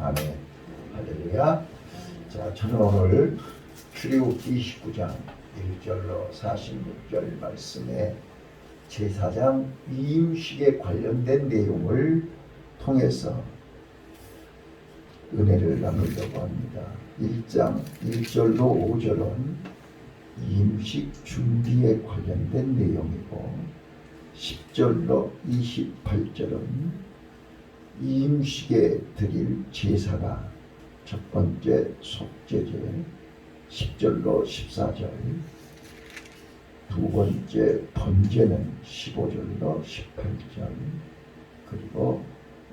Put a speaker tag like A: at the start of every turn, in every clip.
A: 아멘. 할렐루야. 자, 저는 오늘 출애굽기 29장 1절로 46절 말씀에 제사장 위임식에 관련된 내용을 통해서 은혜를 나누려고 합니다. 1장 1절로 5절은 위임식 준비에 관련된 내용이고 10절로 28절은 위임식에 드릴 제사가 첫 번째 속죄제 10절로 14절, 두 번째 번제는 15절로 18절, 그리고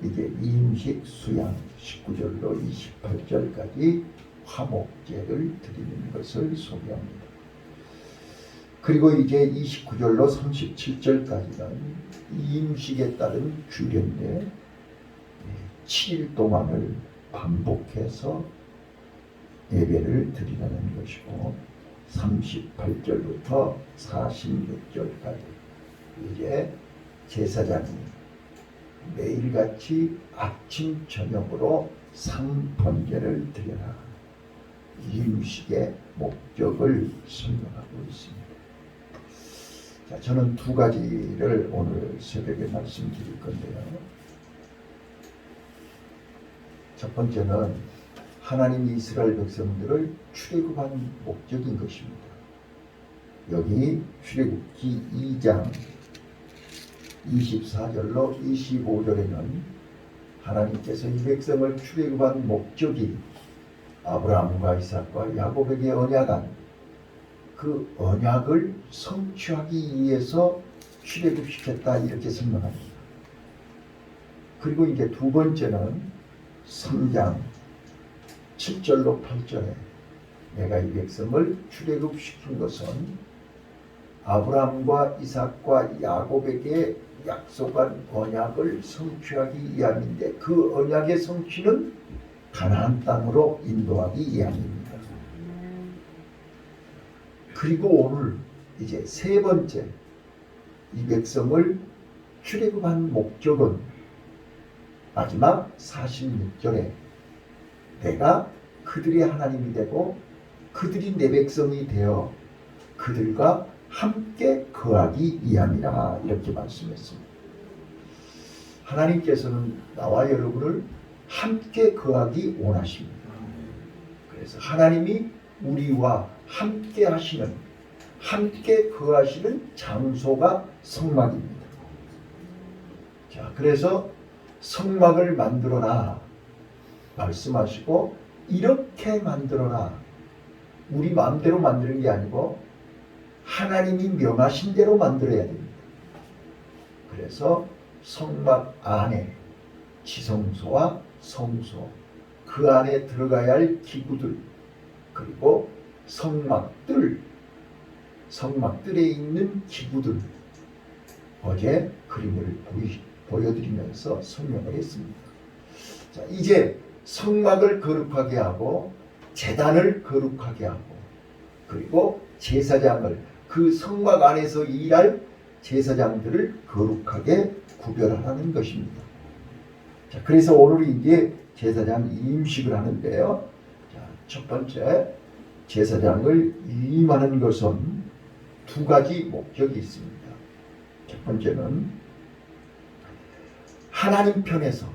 A: 이게 위임식 수양 19절로 28절까지 화목제를 드리는 것을 소개합니다. 그리고 이제 29절로 37절까지는 위임식에 따른 규례인데 7일 동안을 반복해서 예배를 드리라는 것이고 38절부터 46절까지 이제 제사장이 매일같이 아침 저녁으로 상번제를 드려라, 위임식의 목적을 설명하고 있습니다. 자, 저는 두 가지를 오늘 새벽에 말씀드릴 건데요. 첫 번째는 하나님이 이스라엘 백성들을 출애굽한 목적인 것입니다. 여기 출애굽기 2장 24절로 25절에는 하나님께서 이 백성을 출애굽한 목적이 아브라함과 이삭과 야곱에게 언약한 그 언약을 성취하기 위해서 출애굽시켰다, 이렇게 설명합니다. 그리고 이제 두 번째는 3장 7절로 8절에 내가 이 백성을 출애굽시킨 것은 아브라함과 이삭과 야곱에게 약속한 언약을 성취하기 위함인데, 그 언약의 성취는 가나안 땅으로 인도하기 위함입니다. 그리고 오늘 이제 세 번째, 이 백성을 출애굽한 목적은 마지막 46절에 내가 그들의 하나님이 되고 그들이 내 백성이 되어 그들과 함께 거하기 위함이라, 이렇게 말씀했습니다. 하나님께서는 나와 여러분을 함께 거하기 원하십니다. 그래서 하나님이 우리와 함께 하시는, 함께 거하시는 장소가 성막입니다. 자, 그래서 성막을 만들어라 말씀하시고, 이렇게 만들어라, 우리 마음대로 만드는 게 아니고 하나님이 명하신 대로 만들어야 됩니다. 그래서 성막 안에 지성소와 성소, 그 안에 들어가야 할 기구들, 그리고 성막들에 있는 기구들, 어제 그림을 보여드리면서 설명을 했습니다. 자, 이제 성막을 거룩하게 하고 제단을 거룩하게 하고, 그리고 제사장을, 그 성막 안에서 일할 제사장들을 거룩하게 구별하라는 것입니다. 자, 그래서 오늘 이제 제사장 위임식을 하는데요. 자, 첫 번째, 제사장을 위임하는 것은 두 가지 목적이 있습니다. 첫 번째는 하나님 편에서,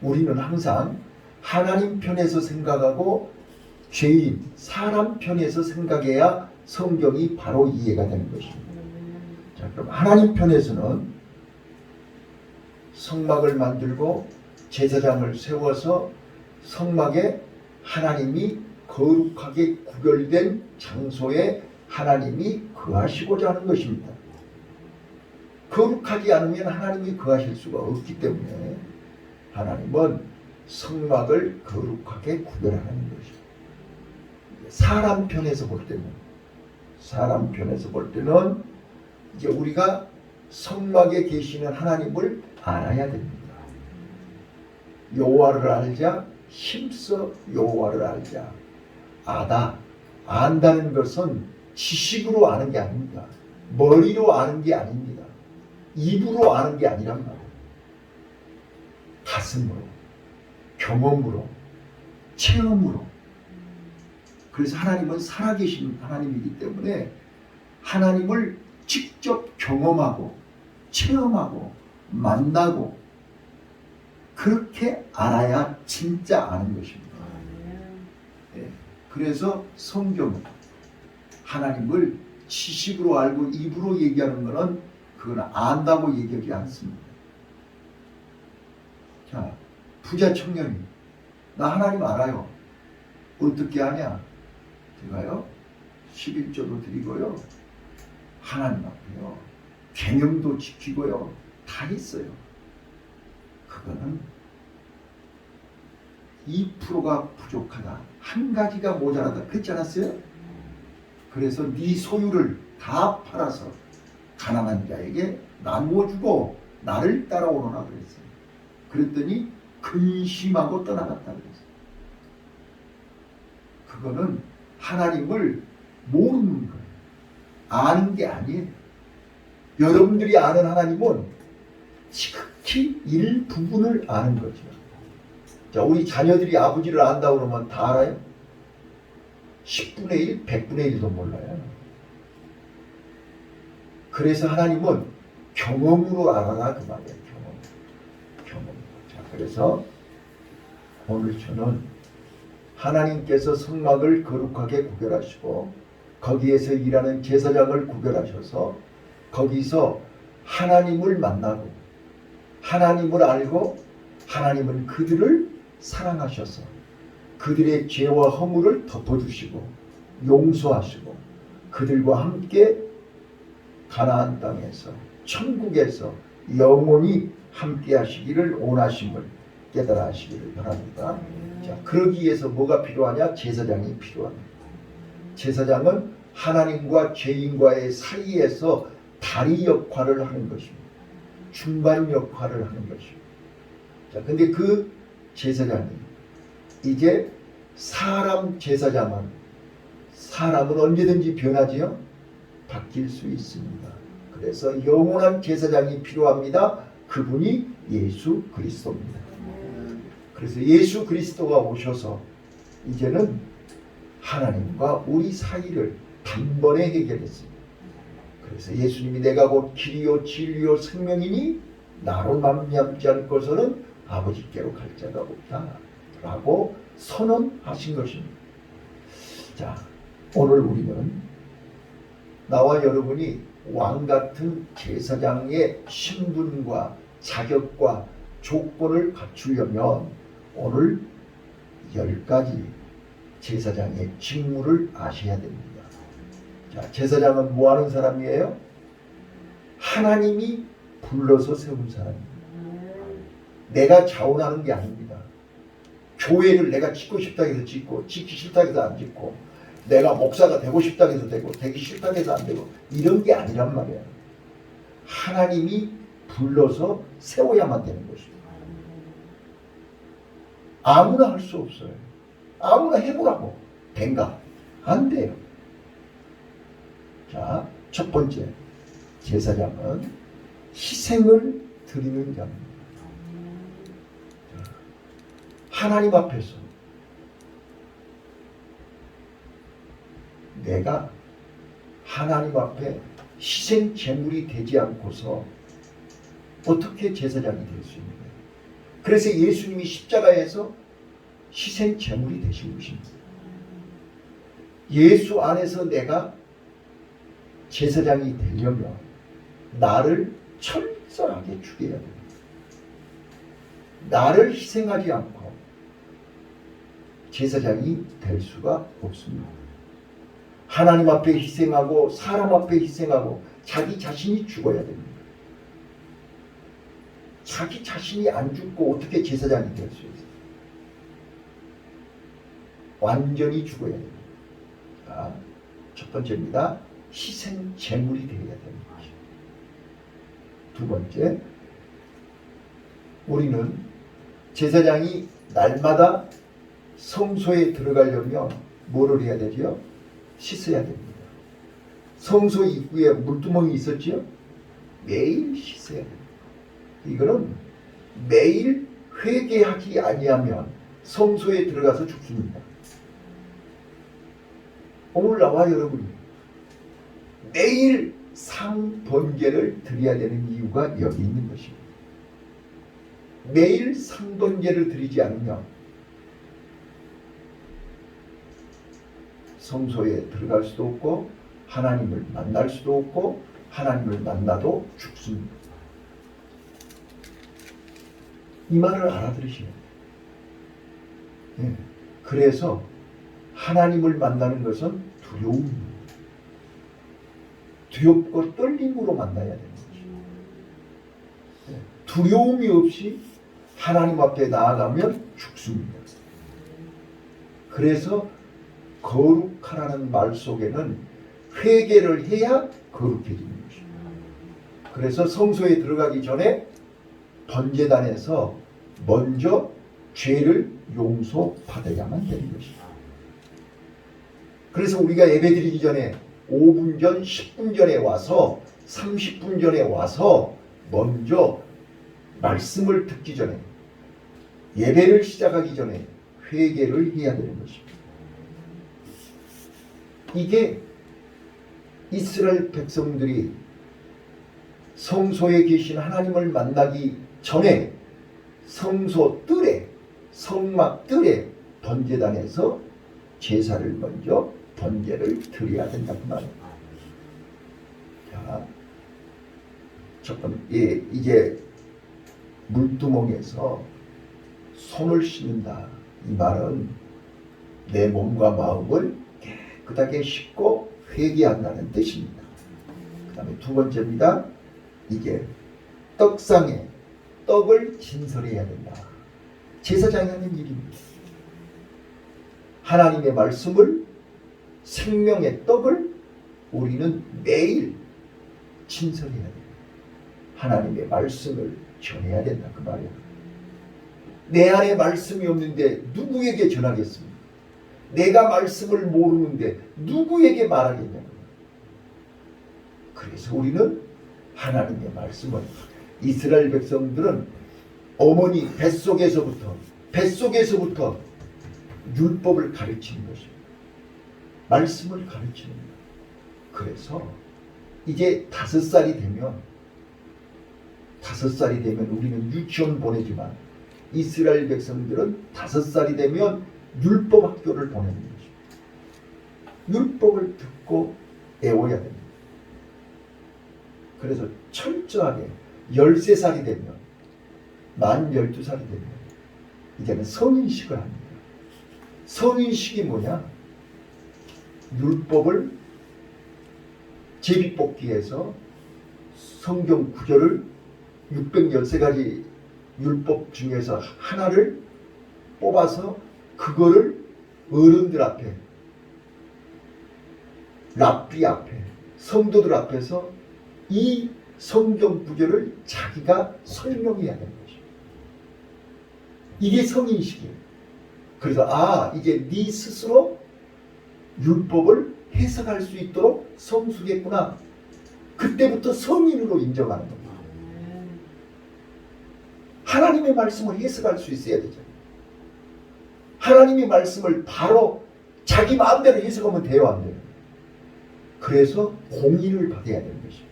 A: 우리는 항상 하나님 편에서 생각하고 죄인, 사람 편에서 생각해야 성경이 바로 이해가 되는 것입니다. 자, 그럼 하나님 편에서는 성막을 만들고 제사장을 세워서 성막에 하나님이 거룩하게 구별된 장소에 하나님이 거하시고자 하는 것입니다. 거룩하지 않으면 하나님이 거하실 수가 없기 때문에 하나님은 성막을 거룩하게 구별하는 것입니다. 사람 편에서 볼 때는 이제 우리가 성막에 계시는 하나님을 알아야 됩니다. 여호와를 알자, 힘써 여호와를 알자. 안다는 것은 지식으로 아는 게 아닙니다. 머리로 아는 게 아닙니다. 입으로 아는 게 아니란 말이에요. 가슴으로, 경험으로, 체험으로. 그래서 하나님은 살아계신 하나님이기 때문에 하나님을 직접 경험하고 체험하고 만나고 그렇게 알아야 진짜 아는 것입니다. 네. 그래서 성경은 하나님을 지식으로 알고 입으로 얘기하는 것은 그건 안다고 얘기하지 않습니다. 자, 부자 청년이 나 하나님 알아요. 어떻게 아냐? 제가요 11조도 드리고요 하나님 앞에요 계명도 지키고요 다 했어요. 그거는 2%가 부족하다. 한 가지가 모자라다. 그렇지 않았어요? 그래서 네 소유를 다 팔아서 가난한 자에게 나누어 주고 나를 따라오너라 그랬어요. 그랬더니 근심하고 떠나갔다 그랬어요. 그거는 하나님을 모르는 거예요. 아는 게 아니에요. 여러분들이 아는 하나님은 지극히 일부분을 아는 거죠. 자, 우리 자녀들이 아버지를 안다 그러면 다 알아요? 10분의 1, 100분의 1도 몰라요. 그래서 하나님은 경험으로 알아라 그 말이에요. 경험. 자, 그래서 오늘 저는 하나님께서 성막을 거룩하게 구별하시고 거기에서 일하는 제사장을 구별하셔서 거기서 하나님을 만나고 하나님을 알고 하나님은 그들을 사랑하셔서 그들의 죄와 허물을 덮어주시고 용서하시고 그들과 함께 가나안 땅에서 천국에서 영원히 함께 하시기를 원하심을 깨달아 하시기를 바랍니다. 자, 그러기 위해서 뭐가 필요하냐? 제사장이 필요합니다. 제사장은 하나님과 죄인과의 사이에서 다리 역할을 하는 것입니다. 중간 역할을 하는 것입니다. 자, 근데 그 제사장이 이제 사람은 언제든지 변하지요? 바뀔 수 있습니다. 그래서 영원한 제사장이 필요합니다. 그분이 예수 그리스도입니다. 그래서 예수 그리스도가 오셔서 이제는 하나님과 우리 사이를 단번에 해결했습니다. 그래서 예수님이 내가 곧 길이요 진리요 생명이니 나로 말미암지 않고서는 아버지께로 갈 자가 없다 라고 선언하신 것입니다. 자, 오늘 우리는 나와 여러분이 왕같은 제사장의 신분과 자격과 조건을 갖추려면 오늘 10가지 제사장의 직무를 아셔야 됩니다. 자, 제사장은 뭐 하는 사람이에요? 하나님이 불러서 세운 사람입니다. 내가 자원하는 게 아닙니다. 교회를 내가 짓고 싶다 해서 짓고 짓기 싫다 해서 안 짓고 내가 목사가 되고 싶다 해서 되고 되기 싫다 해서 안 되고 이런 게 아니란 말이야. 하나님이 불러서 세워야만 되는 것입니다. 아무나 할 수 없어요. 아무나 해보라고. 된가? 안 돼요. 자, 첫 번째 제사장은 희생을 드리는 자입니다. 하나님 앞에서 내가 하나님 앞에 희생 제물이 되지 않고서 어떻게 제사장이 될 수 있는 거예요? 그래서 예수님이 십자가에서 희생 제물이 되신 것입니다. 예수 안에서 내가 제사장이 되려면 나를 철저하게 죽여야 됩니다. 나를 희생하지 않고 제사장이 될 수가 없습니다. 하나님 앞에 희생하고 사람 앞에 희생하고 자기 자신이 죽어야 됩니다. 자기 자신이 안 죽고 어떻게 제사장이 될 수 있어요? 완전히 죽어야 됩니다. 자, 첫 번째입니다. 희생 제물이 되어야 되는 것입니다. 두 번째, 우리는 제사장이 날마다 성소에 들어가려면 뭐를 해야 되죠? 씻어야 됩니다. 성소 입구에 물두멍이 있었지요? 매일 씻어야 됩니다. 이거는 매일 회개하지 아니하면 성소에 들어가서 죽습니다. 오늘 나와 여러분이 매일 상번제를 드려야 되는 이유가 여기 있는 것입니다. 매일 상번제를 드리지 않으면 성소에 들어갈 수도 없고 하나님을 만날 수도 없고 하나님을 만나도 죽습니다. 이 말을 알아들으시면 네. 그래서 하나님을 만나는 것은 두려움입니다. 두렵고 떨림으로 만나야 되는 거죠. 네. 두려움이 없이 하나님 앞에 나아가면 죽습니다. 그래서 거룩하라는 말 속에는 회개를 해야 거룩해지는 것입니다. 그래서 성소에 들어가기 전에 번제단에서 먼저 죄를 용서받아야만 되는 것입니다. 그래서 우리가 예배드리기 전에 5분 전, 10분 전에 와서 30분 전에 와서 먼저 말씀을 듣기 전에 예배를 시작하기 전에 회개를 해야 되는 것입니다. 이게 이스라엘 백성들이 성소에 계신 하나님을 만나기 전에 성소 뜰에 성막 뜰에 번제단에서 제사를 먼저 번제를 드려야 된다고 말합니다. 자, 첫 번째 이제 물두멍에서 손을 씻는다. 이 말은 내 몸과 마음을 깨끗하게 씻고 회개한다는 뜻입니다. 그 다음에 두 번째입니다. 이게 떡상에 떡을 진설해야 된다. 제사장이 하는 일입니다. 하나님의 말씀을 생명의 떡을 우리는 매일 진설해야 된다. 하나님의 말씀을 전해야 된다. 그 말이야. 내 안에 말씀이 없는데 누구에게 전하겠습니까? 내가 말씀을 모르는데 누구에게 말하겠냐고요. 그래서 우리는 하나님의 말씀을 이스라엘 백성들은 어머니 뱃속에서부터 율법을 가르치는 것입니다. 말씀을 가르치는 거예요. 그래서 이제 5살이 되면 우리는 유치원 보내지만 이스라엘 백성들은 5살이 되면 율법 학교를 보내는 것입니다. 율법을 듣고 애워야 됩니다. 그래서 철저하게 13살이 되면 만 12살이 되면 이제는 성인식을 합니다. 성인식이 뭐냐? 율법을 제비뽑기해서 성경 구절을 613가지 율법 중에서 하나를 뽑아서 그거를 어른들 앞에, 랍비 앞에, 성도들 앞에서 이 성경 구절을 자기가 설명해야 되는 것이죠. 이게 성인식이에요. 그래서 이제 네 스스로 율법을 해석할 수 있도록 성숙했구나. 그때부터 성인으로 인정하는 겁니다. 하나님의 말씀을 해석할 수 있어야 되잖아요. 하나님의 말씀을 바로 자기 마음대로 해석하면 돼요, 안 돼요? 그래서 공의를 받아야 되는 것입니다.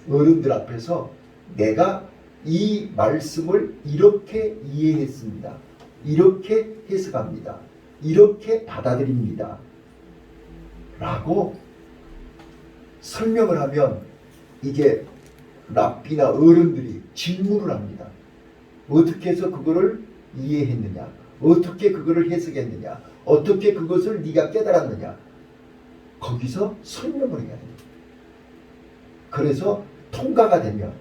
A: 어른들 앞에서 내가 이 말씀을 이렇게 이해했습니다. 이렇게 해석합니다. 이렇게 받아들입니다. 라고 설명을 하면 이제 랍비나 어른들이 질문을 합니다. 어떻게 해서 그거를 이해했느냐? 어떻게 그거를 해석했느냐? 어떻게 그것을 네가 깨달았느냐? 거기서 설명을 해야 됩니다. 그래서 통과가 되면,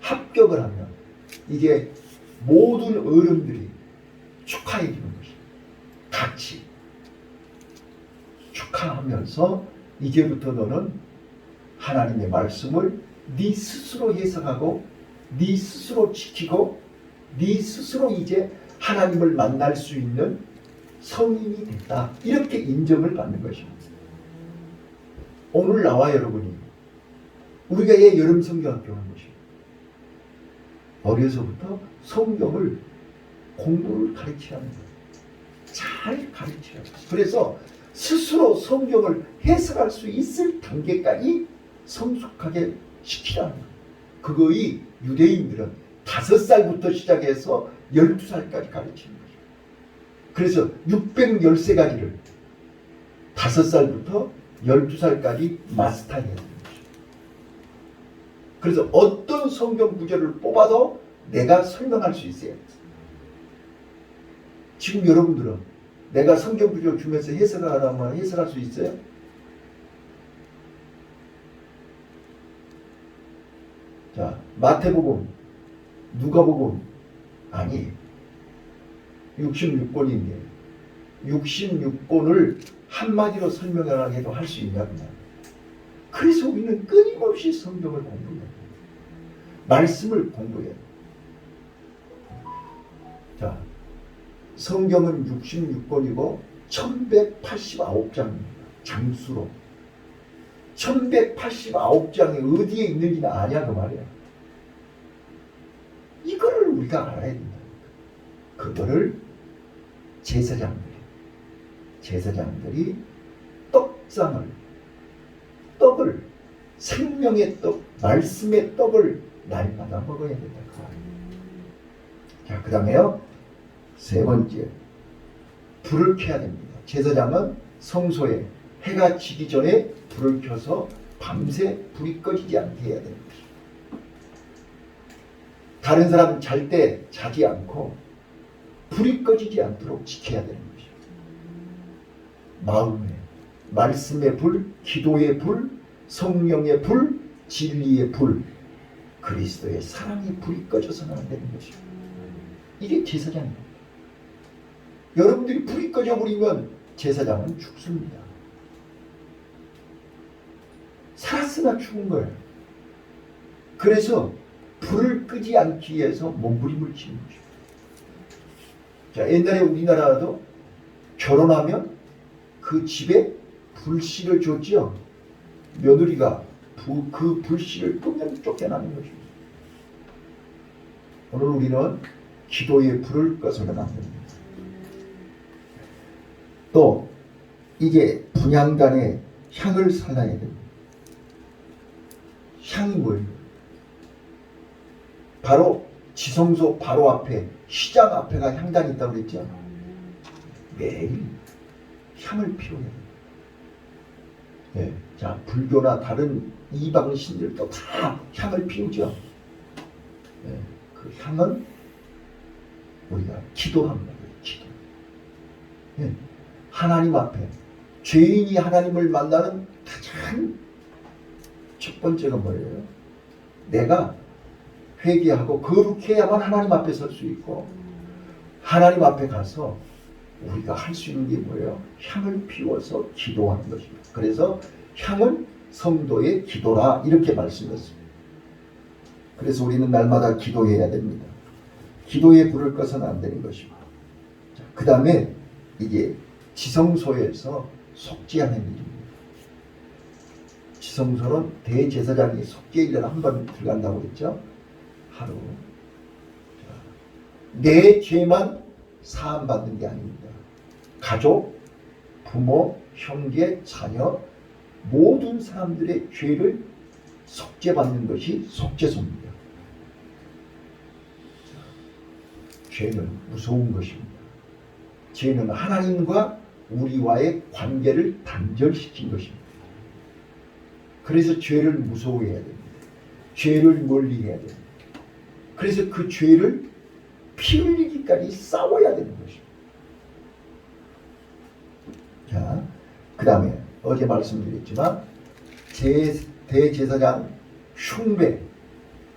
A: 합격을 하면 이제 모든 어른들이 축하해 주는 것입니다. 같이 축하하면서 이제부터 너는 하나님의 말씀을 네 스스로 해석하고 네 스스로 지키고 네 스스로 이제 하나님을 만날 수 있는 성인이 됐다. 이렇게 인정을 받는 것입니다. 오늘 나와 여러분이 우리가 여름 성경학교 한 것입니다. 어려서부터 성경을 공부를 가르치라는 거예요. 잘 가르쳐요. 그래서 스스로 성경을 해석할 수 있을 단계까지 성숙하게 시키라는 거예요. 그거의 유대인들은 5살부터 시작해서 12살까지 가르치는 거죠. 그래서 613가지를 5살부터 12살까지 마스터해야 되는 거죠. 그래서 어떤 성경 구절을 뽑아도 내가 설명할 수 있어야 돼요. 지금 여러분들은 내가 성경 구절 주면서 해석하라면 해석할 수 있어요? 자, 마태복음, 누가복음, 아니 66권인데 66권을 한마디로 설명하라 해도 할 수 있냐 그냥. 그래서 우리는 끊임없이 성경을 공부해야 돼요. 말씀을 공부해야 돼요. 자, 성경은 66권이고 1189장입니다. 장수로. 1189장이 어디에 있는지는 아냐 그 말이야. 이거를 우리가 알아야 된다. 그거를 제사장들이 떡을 생명의 떡, 말씀의 떡을 날마다 먹어야 된다. 자, 그 다음에요. 세 번째, 불을 켜야 됩니다. 제사장은 성소에 해가 지기 전에 불을 켜서 밤새 불이 꺼지지 않게 해야 되는 것입니다. 다른 사람은 잘 때 자지 않고 불이 꺼지지 않도록 지켜야 되는 것입니다. 마음에 말씀의 불, 기도의 불, 성령의 불, 진리의 불, 그리스도의 사랑의 불이 꺼져서는 안 되는 것입니다. 이게 제사장입니다. 여러분들이 불이 꺼져버리면 제사장은 죽습니다. 살았으나 죽은 거예요. 그래서 불을 끄지 않기 위해서 몸부림을 치는 것입니다. 자, 옛날에 우리나라도 결혼하면 그 집에 불씨를 줬죠. 며느리가 그 불씨를 끄면 쫓겨나는 것입니다. 오늘 우리는 기도의 불을 꺼서는 안 됩니다. 또 이게 분향단에 향을 살라야 됩니다. 향이 뭐예요? 바로 지성소 바로 앞에 시장 앞에가 향단이 있다고 그랬죠. 매일 향을 피워야 됩니다. 네. 자, 불교나 다른 이방 신들도 다 향을 피우죠. 네. 그 향은 우리가 기도하는 거예요. 기도. 네. 하나님 앞에 죄인이 하나님을 만나는 가장 첫 번째가 뭐예요? 내가 회개하고 거룩해야만 하나님 앞에 설 수 있고, 하나님 앞에 가서 우리가 할 수 있는 게 뭐예요? 향을 피워서 기도하는 것입니다. 그래서 향은 성도의 기도라 이렇게 말씀했습니다. 그래서 우리는 날마다 기도해야 됩니다. 기도의 불을 꺼서는 안 되는 것입니다. 그 다음에 이게 지성소에서 속죄하는 일입니다. 지성소는 대제사장이 속죄일에 한 번 들어간다고 했죠. 하루. 내 죄만 사함받는 게 아닙니다. 가족, 부모, 형제, 자녀 모든 사람들의 죄를 속죄받는 것이 속죄소입니다. 죄는 무서운 것입니다. 죄는 하나님과 우리와의 관계를 단절시킨 것입니다. 그래서 죄를 무서워해야 됩니다. 죄를 멀리해야 됩니다. 그래서 그 죄를 피 흘리기까지 싸워야 되는 것입니다. 자, 그 다음에 어제 말씀드렸지만 대제사장 흉배,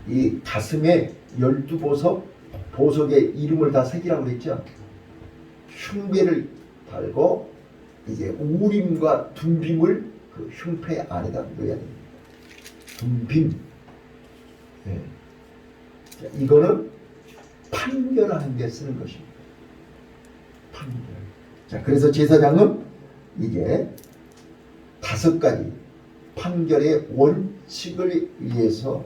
A: 이 가슴에 12보석, 보석에 이름을 다 새기라고 그랬죠. 흉배를 달고 이제 우림과 둠빔을 그 흉패 안에다 넣어야 됩니다. 둠빔. 네. 자, 이거는 판결하는 데 쓰는 것입니다. 판결. 자, 그래서 제사장은 이게 5가지 판결의 원칙을 위해서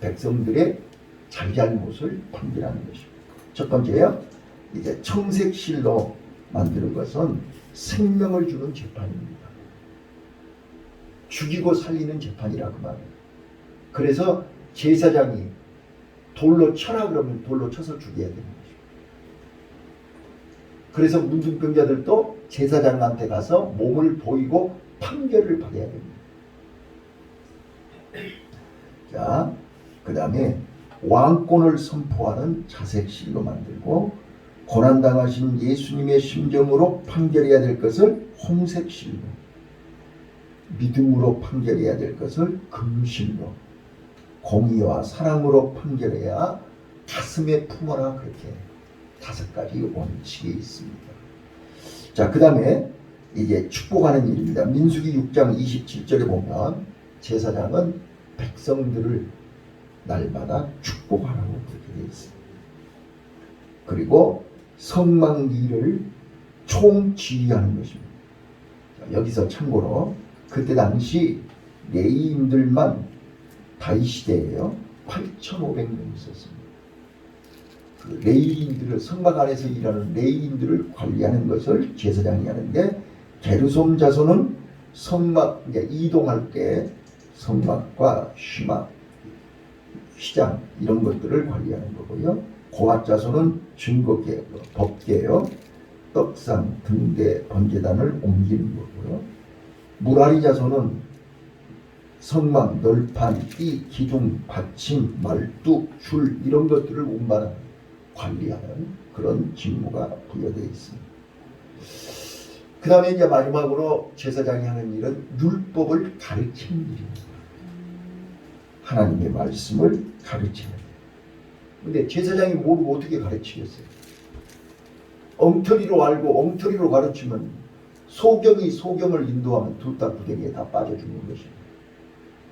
A: 백성들의 잘잘못을 판결하는 것입니다. 첫 번째요, 이제 청색실로 만드는 것은 생명을 주는 재판입니다. 죽이고 살리는 재판이라 그 말이에요. 그래서 제사장이 돌로 쳐라 그러면 돌로 쳐서 죽여야 되는 거죠. 그래서 문둥병자들도 제사장한테 가서 몸을 보이고 판결을 받아야 됩니다. 자, 그 다음에 왕권을 선포하는 자색실로 만들고, 고난당하신 예수님의 심정으로 판결해야 될 것을 홍색실로, 믿음으로 판결해야 될 것을 금실로, 공의와 사랑으로 판결해야 가슴에 품어라, 그렇게 5가지 원칙이 있습니다. 자, 그 다음에 이제 축복하는 일입니다. 민수기 6장 27절에 보면 제사장은 백성들을 날마다 축복하라고 그렇게 되어 있습니다. 그리고 성막일을 총지휘하는 것입니다. 자, 여기서 참고로 그때 당시 레위인들만 다윗 시대에요 8,500명 있었습니다. 그 레위인들을, 성막 안에서 일하는 레위인들을 관리하는 것을 제사장이 하는데, 게르솜 자손은 성막 이제 이동할 때 성막과 쉬막, 휘장 이런 것들을 관리하는 거고요. 고핫 자손은 증거계, 법계요, 떡상, 등대, 번제단을 옮기는 거고요. 무라리 자손은 성막, 널판, 띠, 기둥, 받침, 말뚝, 줄 이런 것들을 운반하는, 관리하는 그런 직무가 부여되어 있습니다. 그 다음에 이제 마지막으로 제사장이 하는 일은 율법을 가르치는 일입니다. 하나님의 말씀을 가르치는 일. 근데 제사장이 모르고 어떻게 가르치겠어요? 엉터리로 알고 엉터리로 가르치면 소경이 소경을 인도하면 두 딸 구덩이에 다 빠져 죽는 것입니다.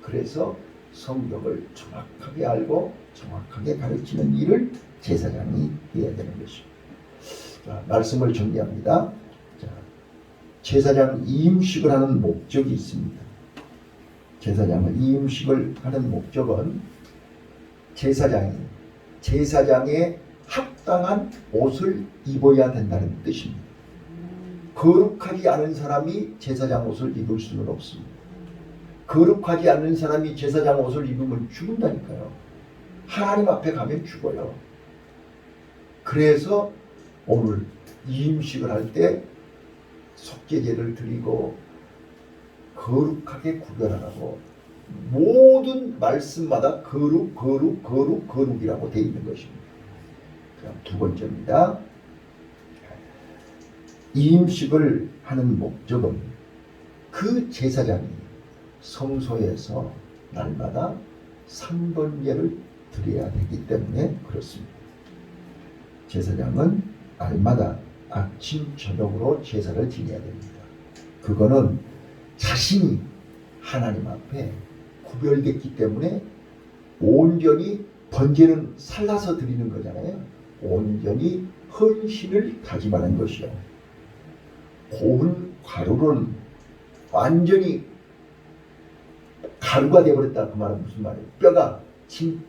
A: 그래서 성경을 정확하게 알고 정확하게 가르치는 일을 제사장이 해야 되는 것입니다. 자, 말씀을 정리합니다. 자, 제사장 이임식을 하는 목적이 있습니다. 제사장을 이임식을 하는 목적은 제사장에 합당한 옷을 입어야 된다는 뜻입니다. 거룩하지 않은 사람이 제사장 옷을 입을 수는 없습니다. 거룩하지 않는 사람이 제사장 옷을 입으면 죽는다니까요. 하나님 앞에 가면 죽어요. 그래서 오늘 이임식을 할 때 속죄제를 드리고 거룩하게 구별하라고, 모든 말씀마다 거룩이라고 되어 있는 것입니다. 그럼 두 번째입니다. 이임식을 하는 목적은 그 제사장이 성소에서 날마다 3번제를 드려야 되기 때문에 그렇습니다. 제사장은 날마다 아침 저녁으로 제사를 지내야 됩니다. 그거는 자신이 하나님 앞에 구별됐기 때문에 온전히, 번제는 살라서 드리는 거잖아요. 온전히 헌신을 다짐하는 것이요. 고운 가루는 완전히 가루가 되어버렸다, 그 말은 무슨 말이에요? 뼈가 진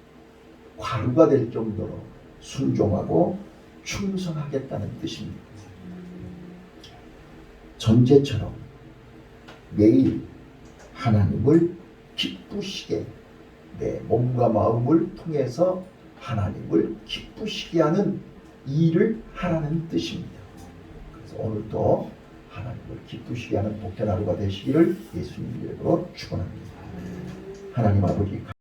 A: 가루가 될 정도로 순종하고 충성하겠다는 뜻입니다. 전제처럼 매일 하나님을 기쁘시게, 내 몸과 마음을 통해서 하나님을 기쁘시게 하는 일을 하라는 뜻입니다. 그래서 오늘도 하나님을 기쁘시게 하는 복된 하루가 되시기를 예수님 이름으로 축원합니다. 하나님 아버지